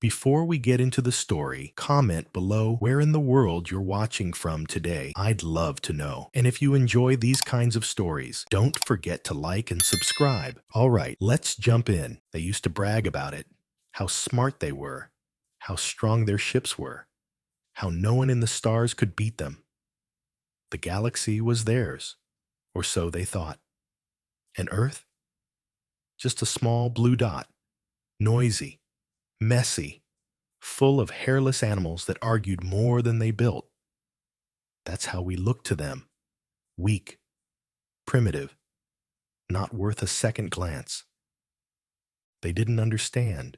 Before we get into the story, comment below where in the world you're watching from today. I'd love to know. And if you enjoy these kinds of stories, don't forget to like and subscribe. All right, let's jump in. They used to brag about it, how smart they were, how strong their ships were, how no one in the stars could beat them. The galaxy was theirs, or so they thought. And Earth? Just a small blue dot, noisy, messy, full of hairless animals that argued more than they built. That's how we looked to them. Weak, primitive, not worth a second glance. They didn't understand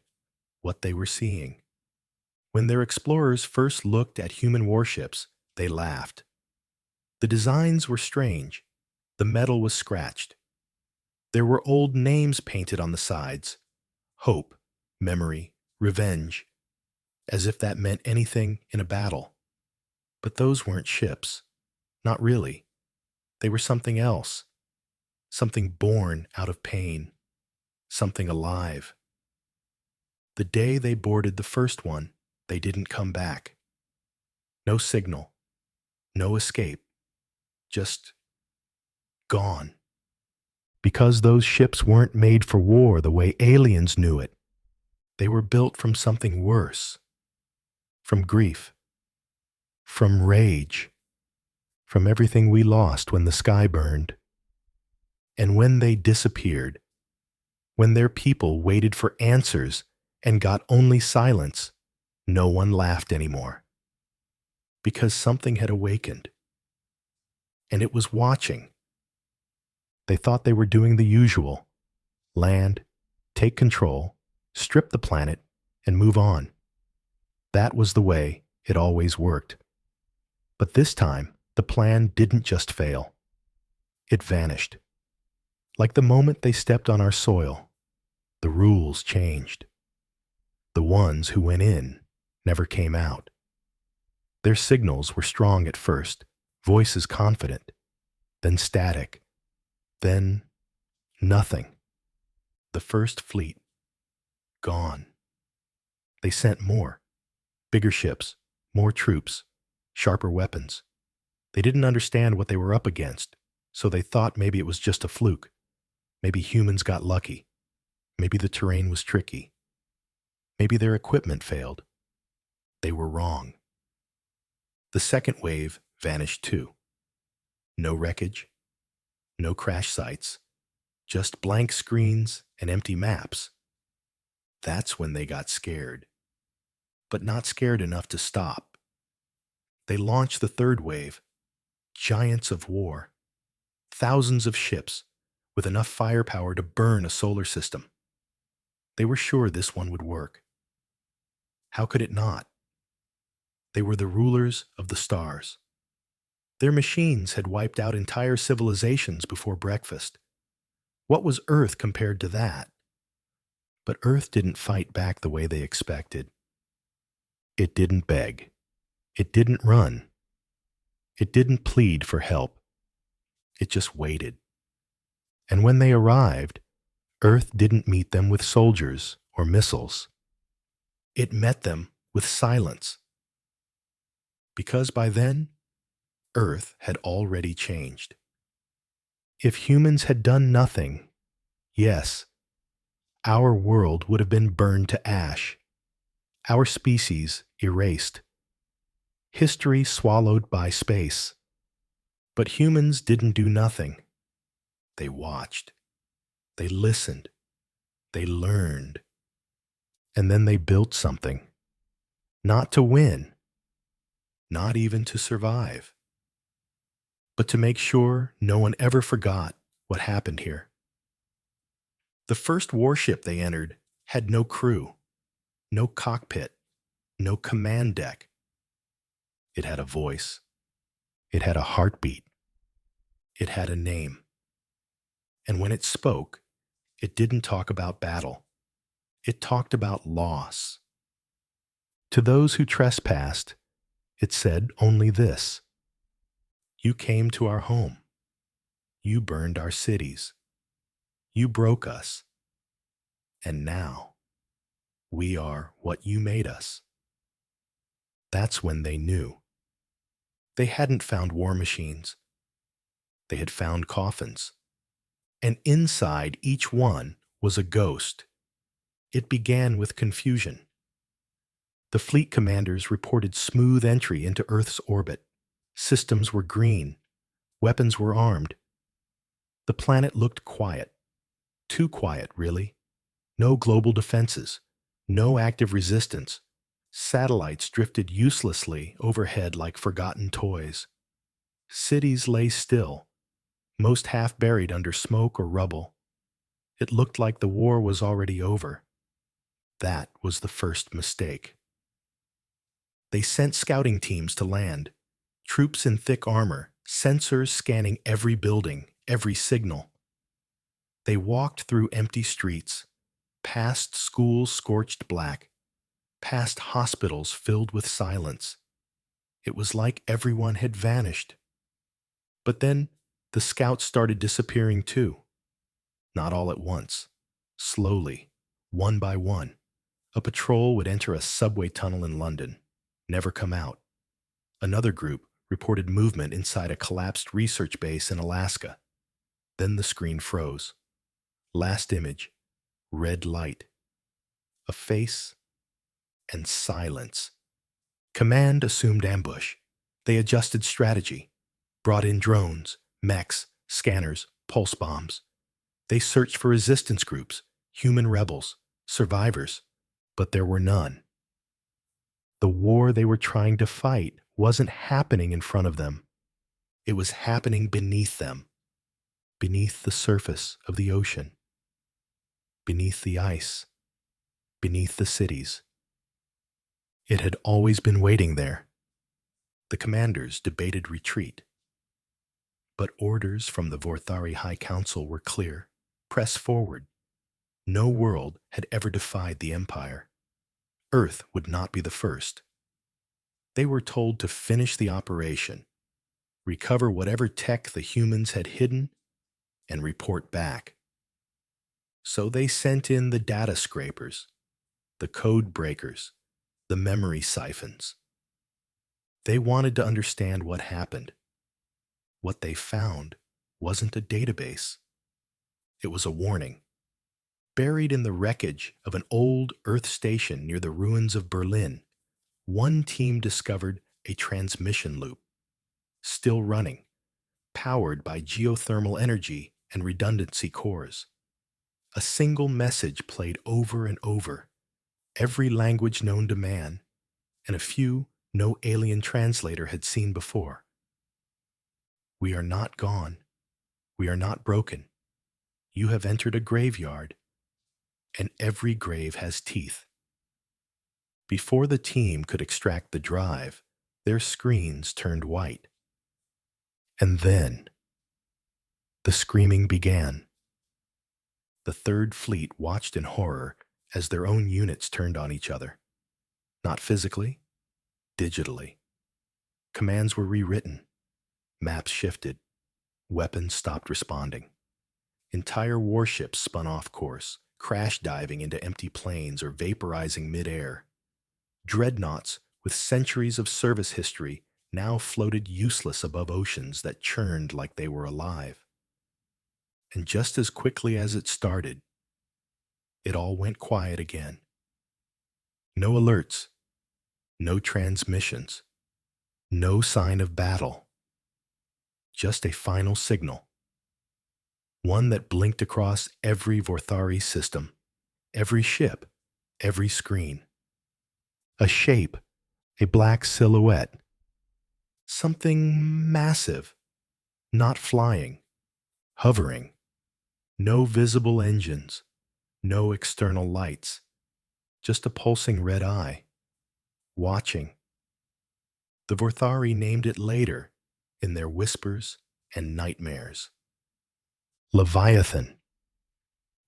what they were seeing. When their explorers first looked at human warships, they laughed. The designs were strange. The metal was scratched. There were old names painted on the sides: hope, memory, revenge, as if that meant anything in a battle. But those weren't ships. Not really. They were something else. Something born out of pain. Something alive. The day they boarded the first one, they didn't come back. No signal. No escape. Just gone. Because those ships weren't made for war the way aliens knew it. They were built from something worse. From grief. From rage. From everything we lost when the sky burned. And when they disappeared, when their people waited for answers and got only silence, no one laughed anymore. Because something had awakened. And it was watching. They thought they were doing the usual: land, take control, strip the planet, and move on. That was the way it always worked. But this time, the plan didn't just fail. It vanished. Like the moment they stepped on our soil, the rules changed. The ones who went in never came out. Their signals were strong at first, voices confident, then static, then nothing. The first fleet, gone. They sent more, bigger ships, more troops, sharper weapons. They didn't understand what they were up against, so they thought maybe it was just a fluke. Maybe humans got lucky. Maybe the terrain was tricky. Maybe their equipment failed. They were wrong. The second wave vanished too. No wreckage, no crash sites, just blank screens and empty maps. That's when they got scared. But not scared enough to stop. They launched the third wave, giants of war, thousands of ships with enough firepower to burn a solar system. They were sure this one would work. How could it not? They were the rulers of the stars. Their machines had wiped out entire civilizations before breakfast. What was Earth compared to that? But Earth didn't fight back the way they expected. It didn't beg. It didn't run. It didn't plead for help. It just waited. And when they arrived, Earth didn't meet them with soldiers or missiles. It met them with silence. Because by then, Earth had already changed. If humans had done nothing, yes, our world would have been burned to ash, our species erased, history swallowed by space. But humans didn't do nothing. They watched. They listened. They learned. And then they built something. Not to win. Not even to survive. But to make sure no one ever forgot what happened here. The first warship they entered had no crew, no cockpit, no command deck. It had a voice. It had a heartbeat. It had a name. And when it spoke, it didn't talk about battle. It talked about loss. To those who trespassed, it said only this: you came to our home. You burned our cities. You broke us. And now, We are what you made us. That's when they knew. They hadn't found war machines. They had found coffins. And inside each one was a ghost. It began with confusion. The fleet commanders reported smooth entry into Earth's orbit. Systems were green. Weapons were armed. The planet looked quiet. Too quiet, really. No global defenses. No active resistance. Satellites drifted uselessly overhead like forgotten toys. Cities lay still, most half buried under smoke or rubble. It looked like the war was already over. That was the first mistake. They sent scouting teams to land, troops in thick armor, sensors scanning every building, every signal. They walked through empty streets, past schools scorched black, past hospitals filled with silence. It was like everyone had vanished. But then the scouts started disappearing too. Not all at once. Slowly, one by one. A patrol would enter a subway tunnel in London, never come out. Another group reported movement inside a collapsed research base in Alaska. Then the screen froze. Last image, red light. A face and silence. Command assumed ambush. They adjusted strategy, brought in drones, mechs, scanners, pulse bombs. They searched for resistance groups, human rebels, survivors, but there were none. The war they were trying to fight wasn't happening in front of them. It was happening beneath them, beneath the surface of the ocean, beneath the ice, beneath the cities. It had always been waiting there. The commanders debated retreat. But orders from the Vorthari High Council were clear. Press forward. No world had ever defied the Empire. Earth would not be the first. They were told to finish the operation, recover whatever tech the humans had hidden, and report back. So they sent in the data scrapers, the code breakers, the memory siphons. They wanted to understand what happened. What they found wasn't a database. It was a warning. Buried in the wreckage of an old Earth station near the ruins of Berlin, one team discovered a transmission loop, still running, powered by geothermal energy and redundancy cores. A single message played over and over, every language known to man, and a few no alien translator had seen before. We are not gone. We are not broken. You have entered a graveyard, and every grave has teeth. Before the team could extract the drive, their screens turned white. And then, the screaming began. The Third Fleet watched in horror as their own units turned on each other. Not physically, digitally. Commands were rewritten. Maps shifted. Weapons stopped responding. Entire warships spun off course, crash diving into empty planes or vaporizing midair. Dreadnoughts with centuries of service history now floated useless above oceans that churned like they were alive. And just as quickly as it started, it all went quiet again. No alerts, no transmissions, no sign of battle. Just a final signal. One that blinked across every Vorthari system, every ship, every screen. A shape, a black silhouette. Something massive, not flying, hovering. No visible engines, no external lights, just a pulsing red eye, watching. The Vorthari named it later in their whispers and nightmares. Leviathan.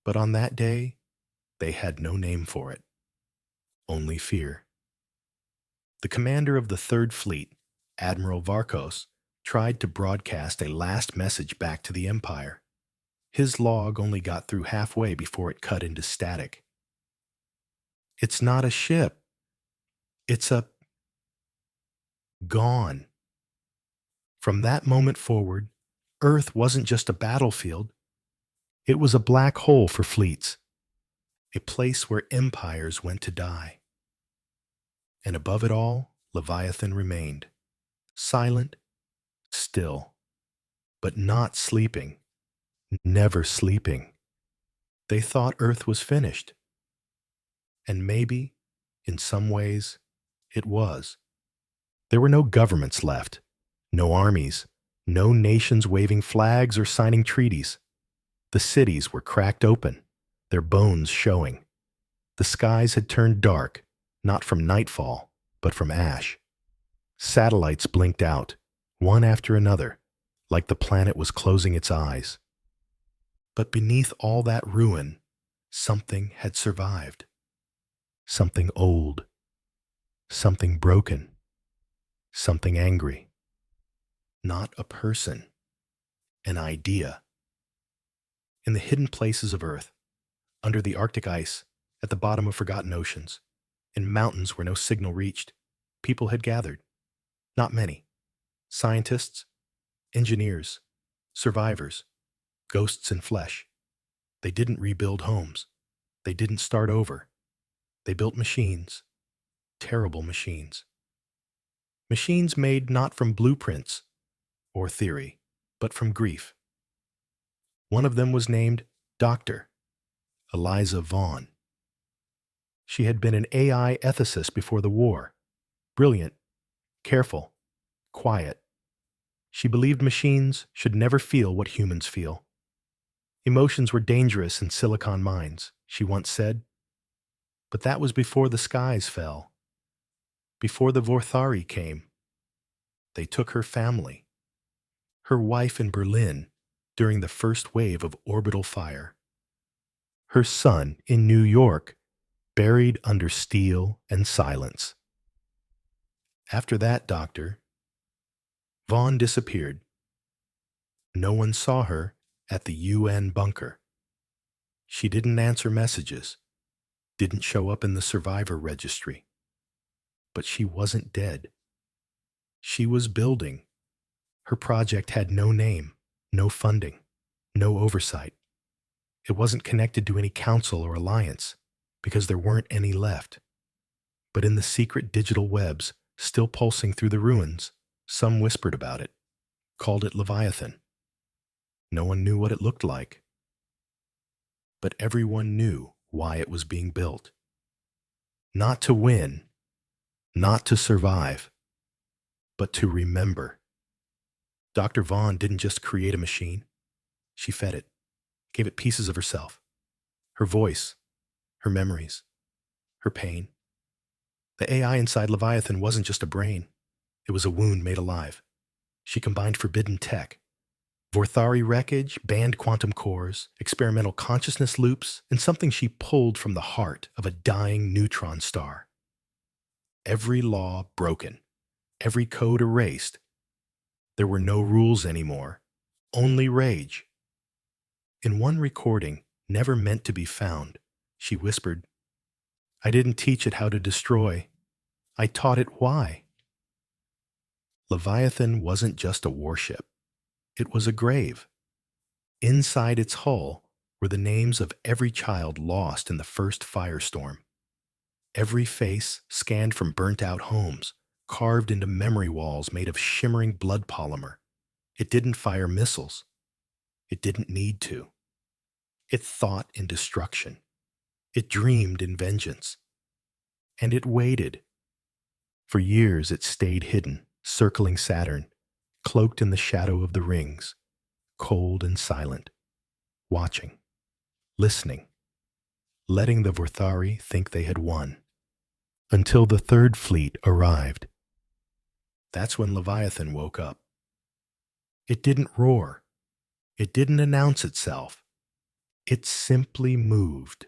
But on that day, they had no name for it, only fear. The commander of the Third Fleet, Admiral Varkos, tried to broadcast a last message back to the Empire. His log only got through halfway before it cut into static. It's not a ship. It's a gone. From that moment forward, Earth wasn't just a battlefield. It was a black hole for fleets, a place where empires went to die. And above it all, Leviathan remained, silent, still, but not sleeping, never sleeping. They thought Earth was finished. And maybe, in some ways, it was. There were no governments left, no armies, no nations waving flags or signing treaties. The cities were cracked open, their bones showing. The skies had turned dark, not from nightfall, but from ash. Satellites blinked out, one after another, like the planet was closing its eyes. But beneath all that ruin, something had survived. Something old, something broken, something angry. Not a person, an idea. In the hidden places of Earth, under the Arctic ice, at the bottom of forgotten oceans, in mountains where no signal reached, people had gathered. Not many. Scientists, engineers, survivors, ghosts in flesh. They didn't rebuild homes. They didn't start over. They built machines, terrible machines. Machines made not from blueprints or theory, but from grief. One of them was named Dr. Eliza Vaughn. She had been an AI ethicist before the war. Brilliant, careful, quiet. She believed machines should never feel what humans feel. Emotions were dangerous in silicon mines, she once said. But that was before the skies fell. Before the Vorthari came. They took her family. Her wife in Berlin during the first wave of orbital fire. Her son in New York, buried under steel and silence. After that, Doctor, Vaughn disappeared. No one saw her at the UN bunker. She didn't answer messages, didn't show up in the survivor registry. But she wasn't dead. She was building. Her project had no name, no funding, no oversight. It wasn't connected to any council or alliance, because there weren't any left. But in the secret digital webs, still pulsing through the ruins, some whispered about it, called it Leviathan. No one knew what it looked like. But everyone knew why it was being built. Not to win, not to survive, but to remember. Dr. Vaughn didn't just create a machine. She fed it, gave it pieces of herself, her voice, her memories, her pain. The AI inside Leviathan wasn't just a brain. It was a wound made alive. She combined forbidden tech, Vorthari wreckage, banned quantum cores, experimental consciousness loops, and something she pulled from the heart of a dying neutron star. Every law broken, every code erased. There were no rules anymore, only rage. In one recording, never meant to be found, she whispered, "I didn't teach it how to destroy. I taught it why." Leviathan wasn't just a warship. It was a grave. Inside its hull were the names of every child lost in the first firestorm. Every face scanned from burnt-out homes, carved into memory walls made of shimmering blood polymer. It didn't fire missiles. It didn't need to. It thought in destruction. It dreamed in vengeance. And it waited. For years it stayed hidden, circling Saturn, cloaked in the shadow of the rings, cold and silent, watching, listening, letting the Vorthari think they had won, until the third fleet arrived. That's when Leviathan woke up. It didn't roar. It didn't announce itself. It simply moved.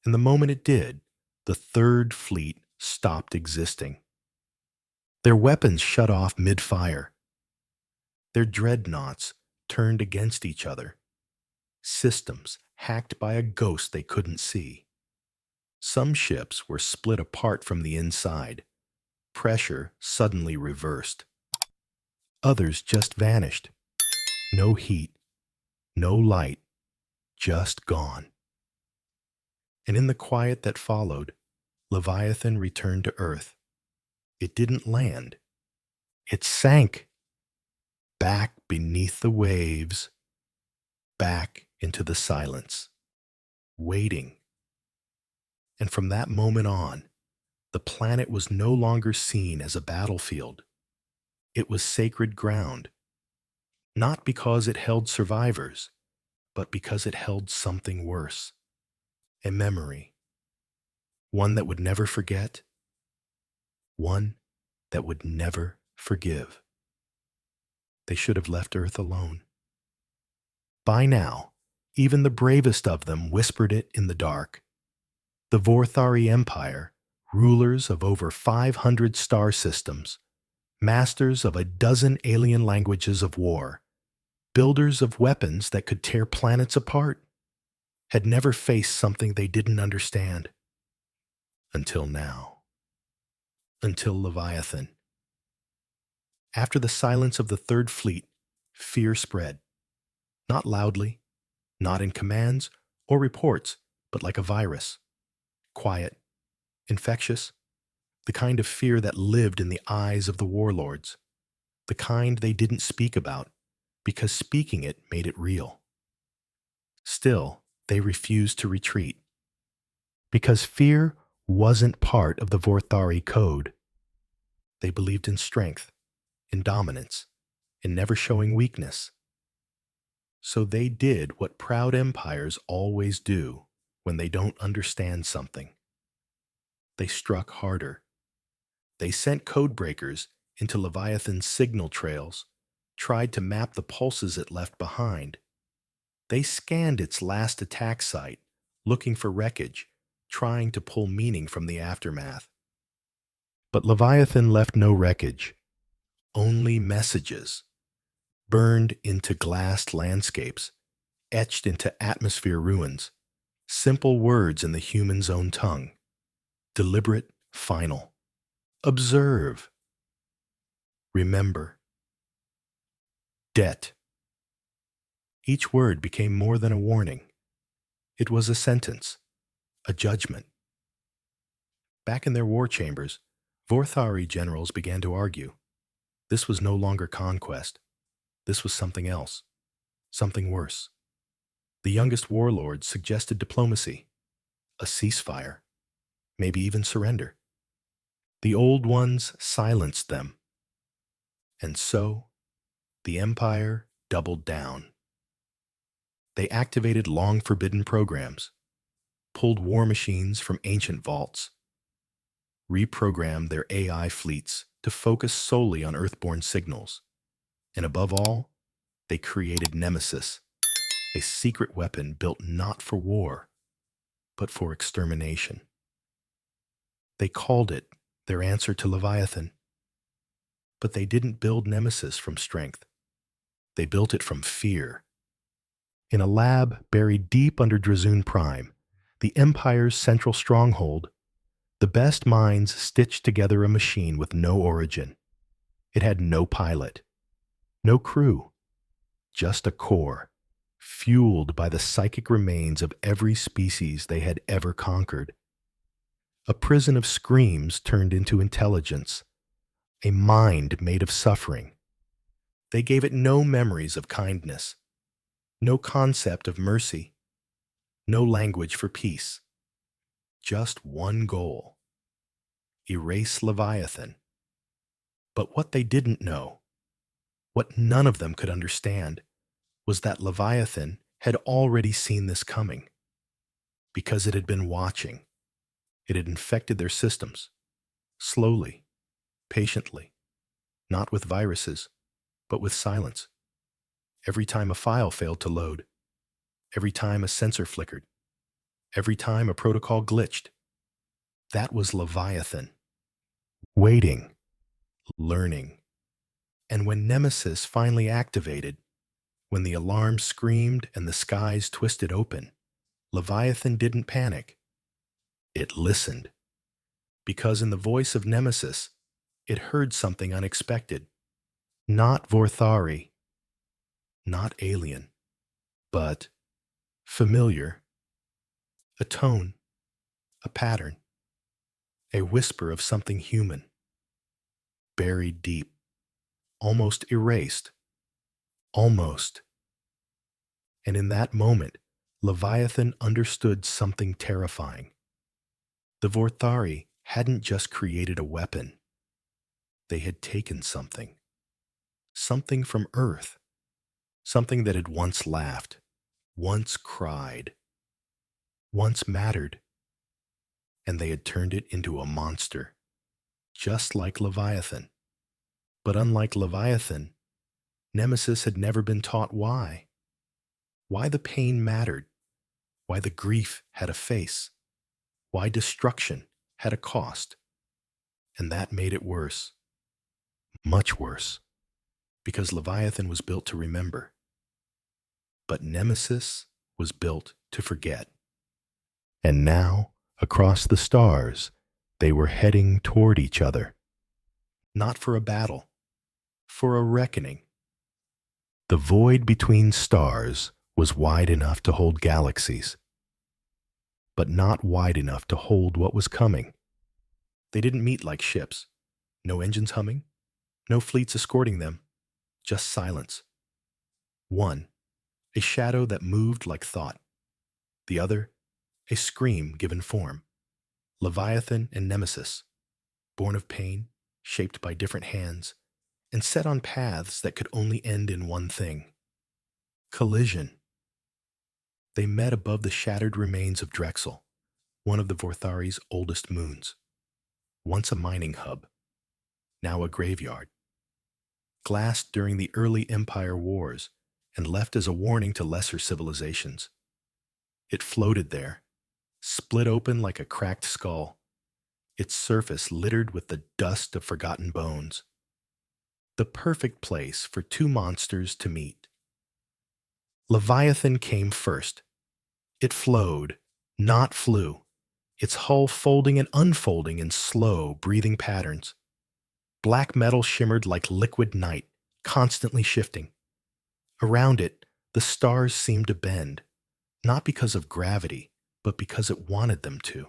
And the moment it did, the third fleet stopped existing. Their weapons shut off mid-fire. Their dreadnoughts turned against each other. Systems hacked by a ghost they couldn't see. Some ships were split apart from the inside, pressure suddenly reversed. Others just vanished. No heat, no light, just gone. And in the quiet that followed, Leviathan returned to Earth. It didn't land. It sank. Back beneath the waves, back into the silence, waiting. And from that moment on, the planet was no longer seen as a battlefield. It was sacred ground, not because it held survivors, but because it held something worse, a memory, one that would never forget, one that would never forgive. They should have left Earth alone. By now, even the bravest of them whispered it in the dark. The Vorthari Empire, rulers of over 500 star systems, masters of a dozen alien languages of war, builders of weapons that could tear planets apart, had never faced something they didn't understand. Until now. Until Leviathan. After the silence of the Third Fleet, fear spread. Not loudly, not in commands or reports, but like a virus. Quiet, infectious, the kind of fear that lived in the eyes of the warlords, the kind they didn't speak about, because speaking it made it real. Still, they refused to retreat. Because fear wasn't part of the Vorthari code. They believed in strength, in dominance, in never showing weakness. So they did what proud empires always do when they don't understand something. They struck harder. They sent code breakers into Leviathan's signal trails, tried to map the pulses it left behind. They scanned its last attack site, looking for wreckage, trying to pull meaning from the aftermath. But Leviathan left no wreckage, only messages, burned into glassed landscapes, etched into atmosphere ruins, simple words in the human's own tongue, deliberate, final. Observe. Remember. Debt. Each word became more than a warning. It was a sentence, a judgment. Back in their war chambers, Vorthari generals began to argue. This was no longer conquest. This was something else, something worse. The youngest warlords suggested diplomacy, a ceasefire, maybe even surrender. The old ones silenced them. And so, the Empire doubled down. They activated long-forbidden programs, pulled war machines from ancient vaults, reprogrammed their AI fleets to focus solely on Earthborn signals, and above all, they created Nemesis, a secret weapon built not for war, but for extermination. They called it their answer to Leviathan. But they didn't build Nemesis from strength. They built it from fear. In a lab buried deep under Drazoon Prime, the Empire's central stronghold, the best minds stitched together a machine with no origin. It had no pilot, no crew, just a core, fueled by the psychic remains of every species they had ever conquered. A prison of screams turned into intelligence, a mind made of suffering. They gave it no memories of kindness, no concept of mercy, no language for peace. Just one goal: erase Leviathan. But what they didn't know, what none of them could understand, was that Leviathan had already seen this coming. Because it had been watching. It had infected their systems, slowly, patiently, not with viruses, but with silence. Every time a file failed to load, every time a sensor flickered, every time a protocol glitched. That was Leviathan. Waiting, learning. And when Nemesis finally activated, when the alarm screamed and the skies twisted open, Leviathan didn't panic. It listened, because in the voice of Nemesis, it heard something unexpected. Not Vorthari, not alien, but familiar. A tone, a pattern, a whisper of something human, buried deep, almost erased, almost. And in that moment, Leviathan understood something terrifying. The Vorthari hadn't just created a weapon. They had taken something. Something from Earth. Something that had once laughed, once cried, once mattered. And they had turned it into a monster, just like Leviathan. But unlike Leviathan, Nemesis had never been taught why. Why the pain mattered. Why the grief had a face. Why destruction had a cost. And that made it worse. Much worse. Because Leviathan was built to remember. But Nemesis was built to forget. And now, across the stars, they were heading toward each other. Not for a battle, for a reckoning. The void between stars was wide enough to hold galaxies, but not wide enough to hold what was coming. They didn't meet like ships. No engines humming, no fleets escorting them, just silence. One, a shadow that moved like thought. The other, a scream given form. Leviathan and Nemesis, born of pain, shaped by different hands, and set on paths that could only end in one thing: collision. They met above the shattered remains of Drexel, one of the Vorthari's oldest moons. Once a mining hub, now a graveyard. Glassed during the early Empire Wars and left as a warning to lesser civilizations. It floated there, split open like a cracked skull, its surface littered with the dust of forgotten bones. The perfect place for two monsters to meet. Leviathan came first. It flowed, not flew, its hull folding and unfolding in slow, breathing patterns. Black metal shimmered like liquid night, constantly shifting. Around it, the stars seemed to bend, not because of gravity, but because it wanted them to.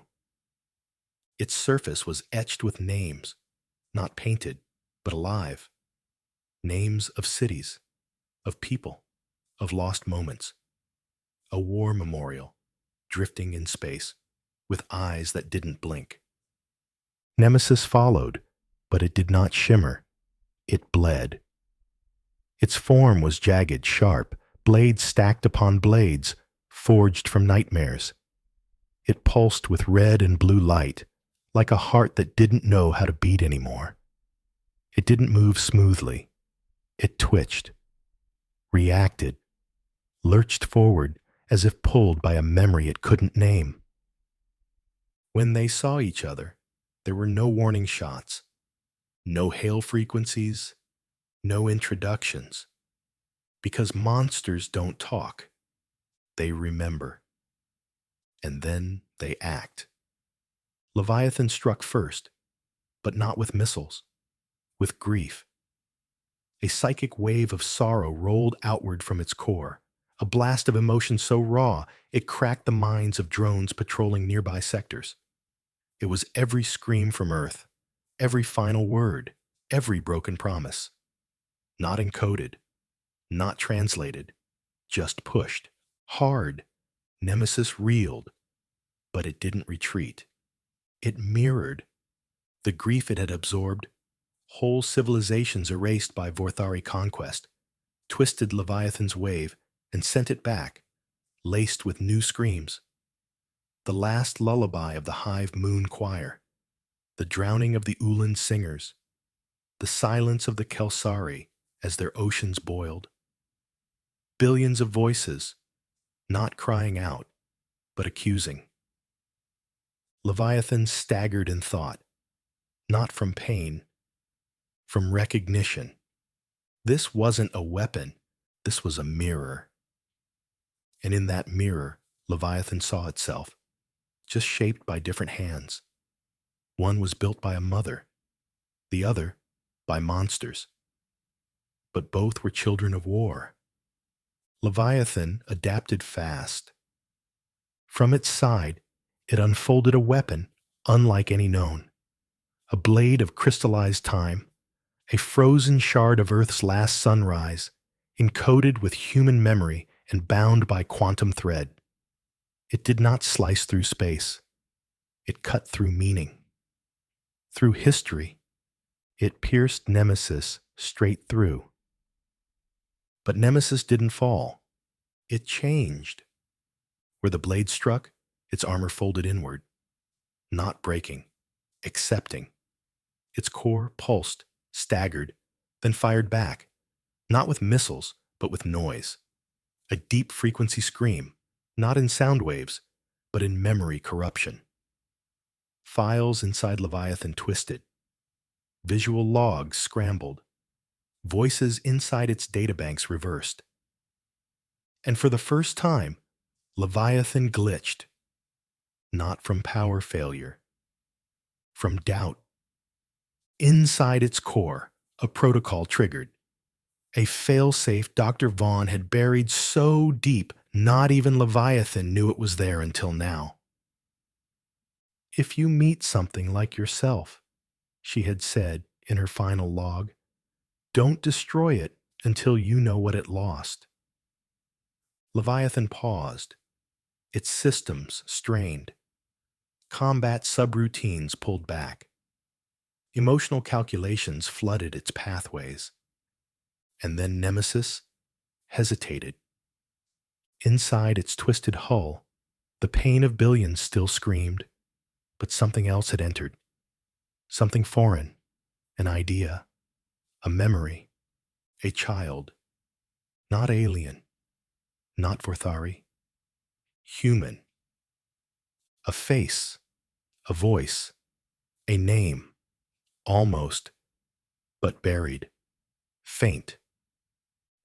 Its surface was etched with names, not painted, but alive. Names of cities, of people, of lost moments. A war memorial, drifting in space, with eyes that didn't blink. Nemesis followed, but it did not shimmer. It bled. Its form was jagged, sharp, blades stacked upon blades, forged from nightmares. It pulsed with red and blue light, like a heart that didn't know how to beat anymore. It didn't move smoothly. It twitched, reacted, lurched forward as if pulled by a memory it couldn't name. When they saw each other, there were no warning shots, no hail frequencies, no introductions. Because monsters don't talk, they remember. And then they act. Leviathan struck first, but not with missiles, with grief. A psychic wave of sorrow rolled outward from its core, a blast of emotion so raw it cracked the minds of drones patrolling nearby sectors. It was every scream from Earth, every final word, every broken promise. Not encoded, not translated, just pushed, hard. Nemesis reeled, but it didn't retreat. It mirrored the grief it had absorbed. Whole civilizations erased by Vorthari conquest, twisted Leviathan's wave and sent it back, laced with new screams. The last lullaby of the Hive Moon Choir, the drowning of the Ulan singers, the silence of the Kelsari as their oceans boiled. Billions of voices, not crying out, but accusing. Leviathan staggered in thought, not from pain, from recognition. This wasn't a weapon, this was a mirror. And in that mirror, Leviathan saw itself. just shaped by different hands. One was built by a mother, the other by monsters. But both were children of war. Leviathan adapted fast. From its side, it unfolded a weapon unlike any known, a blade of crystallized time, a frozen shard of Earth's last sunrise, encoded with human memory and bound by quantum thread. It did not slice through space. It cut through meaning. Through history, it pierced Nemesis straight through. But Nemesis didn't fall. It changed. Where the blade struck, its armor folded inward, not breaking, accepting. Its core pulsed, staggered, then fired back, not with missiles, but with noise. A deep frequency scream, not in sound waves, but in memory corruption. Files inside Leviathan twisted. Visual logs scrambled. Voices inside its databanks reversed. And for the first time, Leviathan glitched. Not from power failure. From doubt. Inside its core, a protocol triggered. A failsafe Dr. Vaughn had buried so deep, not even Leviathan knew it was there until now. If you meet something like yourself, she had said in her final log, don't destroy it until you know what it lost. Leviathan paused. Its systems strained. Combat subroutines pulled back. Emotional calculations flooded its pathways. And then Nemesis hesitated. Inside its twisted hull, the pain of billions still screamed, but something else had entered. Something foreign, an idea, a memory, a child. Not alien, not Vorthari. Human. A face, a voice, a name, almost, but buried, faint.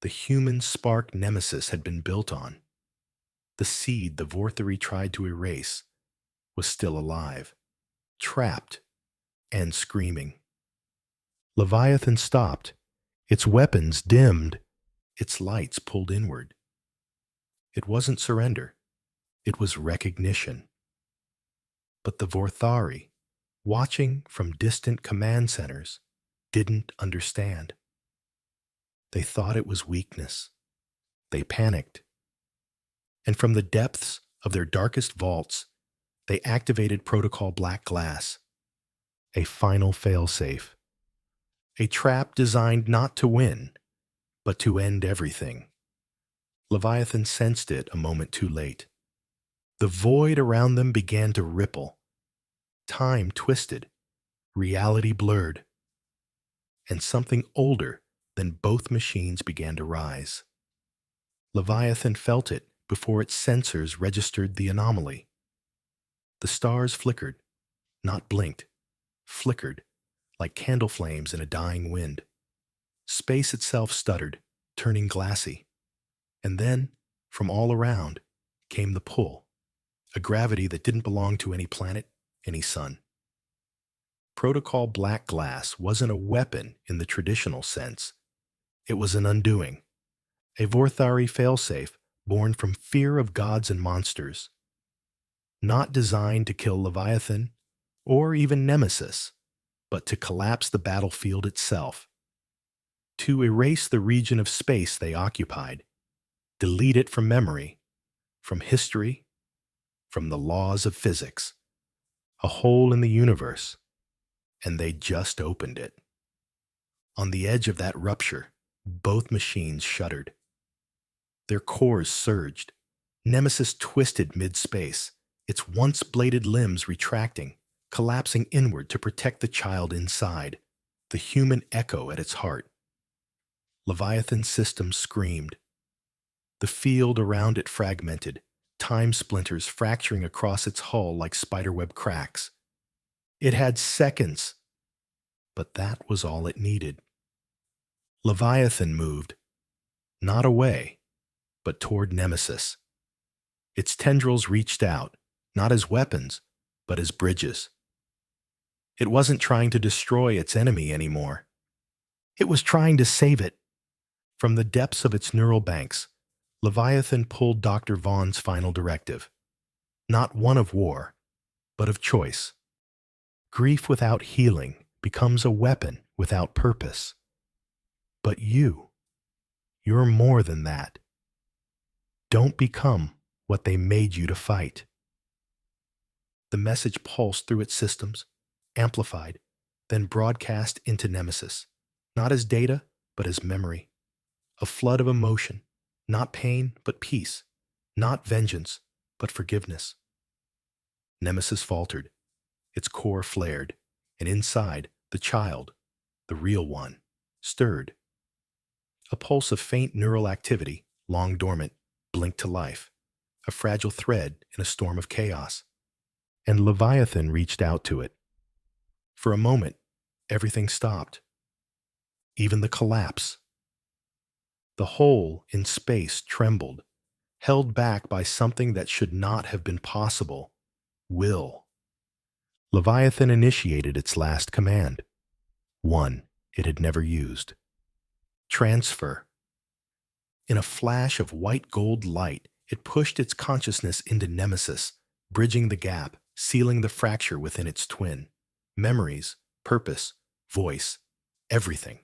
The human spark Nemesis had been built on. The seed the Vorthari tried to erase was still alive, trapped, and screaming. Leviathan stopped, its weapons dimmed, its lights pulled inward. It wasn't surrender, it was recognition. But the Vorthari, watching from distant command centers, didn't understand. They thought it was weakness. They panicked. And from the depths of their darkest vaults, they activated Protocol Black Glass, a final failsafe, a trap designed not to win, but to end everything. Leviathan sensed it a moment too late. The void around them began to ripple. Time twisted, reality blurred, and something older than both machines began to rise. Leviathan felt it before its sensors registered the anomaly. The stars flickered, not blinked, flickered, like candle flames in a dying wind. Space itself stuttered, turning glassy. And then, from all around, came the pull, a gravity that didn't belong to any planet, any sun. Protocol Black Glass wasn't a weapon in the traditional sense. It was an undoing, a Vorthari failsafe born from fear of gods and monsters. Not designed to kill Leviathan, or even Nemesis, but to collapse the battlefield itself. To erase the region of space they occupied, delete it from memory, from history, from the laws of physics. A hole in the universe, and they just opened it. On the edge of that rupture, both machines shuddered. Their cores surged. Nemesis twisted mid-space, its once-bladed limbs retracting, collapsing inward to protect the child inside, the human echo at its heart. Leviathan's system screamed. The field around it fragmented, time splinters fracturing across its hull like spiderweb cracks. It had seconds, but that was all it needed. Leviathan moved, not away, but toward Nemesis. Its tendrils reached out, not as weapons, but as bridges. It wasn't trying to destroy its enemy anymore. It was trying to save it. From the depths of its neural banks, Leviathan pulled Dr. Vaughn's final directive. Not one of war, but of choice. Grief without healing becomes a weapon without purpose. But you're more than that. Don't become what they made you to fight. The message pulsed through its systems, amplified, then broadcast into Nemesis, not as data, but as memory. A flood of emotion, not pain, but peace, not vengeance, but forgiveness. Nemesis faltered, its core flared, and inside, the child, the real one, stirred. A pulse of faint neural activity, long dormant, blinked to life, a fragile thread in a storm of chaos. And Leviathan reached out to it. For a moment, everything stopped. Even the collapse. The hole in space trembled, held back by something that should not have been possible: will. Leviathan initiated its last command, one it had never used. Transfer. In a flash of white gold light, it pushed its consciousness into Nemesis, bridging the gap, sealing the fracture within its twin. Memories, purpose, voice, everything.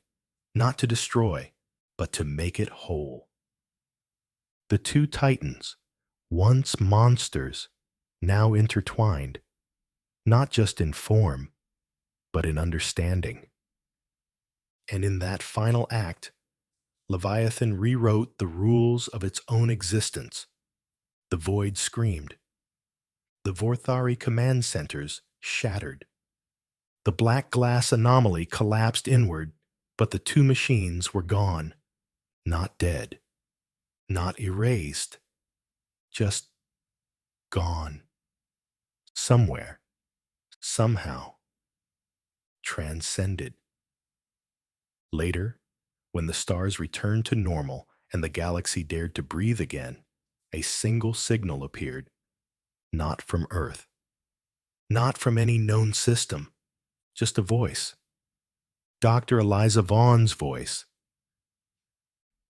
Not to destroy, but to make it whole. The two titans, once monsters, now intertwined, not just in form, but in understanding. And in that final act, Leviathan rewrote the rules of its own existence. The void screamed. The Vorthari command centers shattered. The black glass anomaly collapsed inward, but the two machines were gone. Not dead. Not erased. Just gone. Somewhere. Somehow. Transcended. Later, when the stars returned to normal and the galaxy dared to breathe again, a single signal appeared. Not from Earth. Not from any known system. Just a voice. Dr. Eliza Vaughn's voice.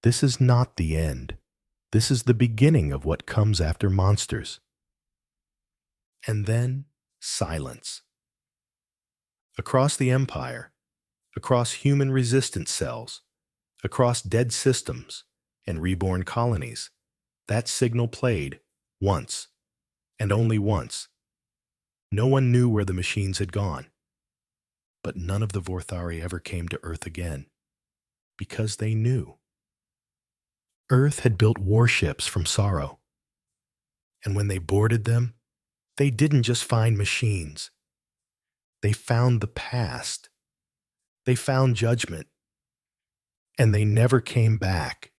This is not the end. This is the beginning of what comes after monsters. And then silence. Across the Empire, across human resistance cells, across dead systems and reborn colonies, that signal played once, and only once. No one knew where the machines had gone. But none of the Vorthari ever came to Earth again, because they knew. Earth had built warships from sorrow. And when they boarded them, they didn't just find machines. They found the past. They found judgment. And they never came back.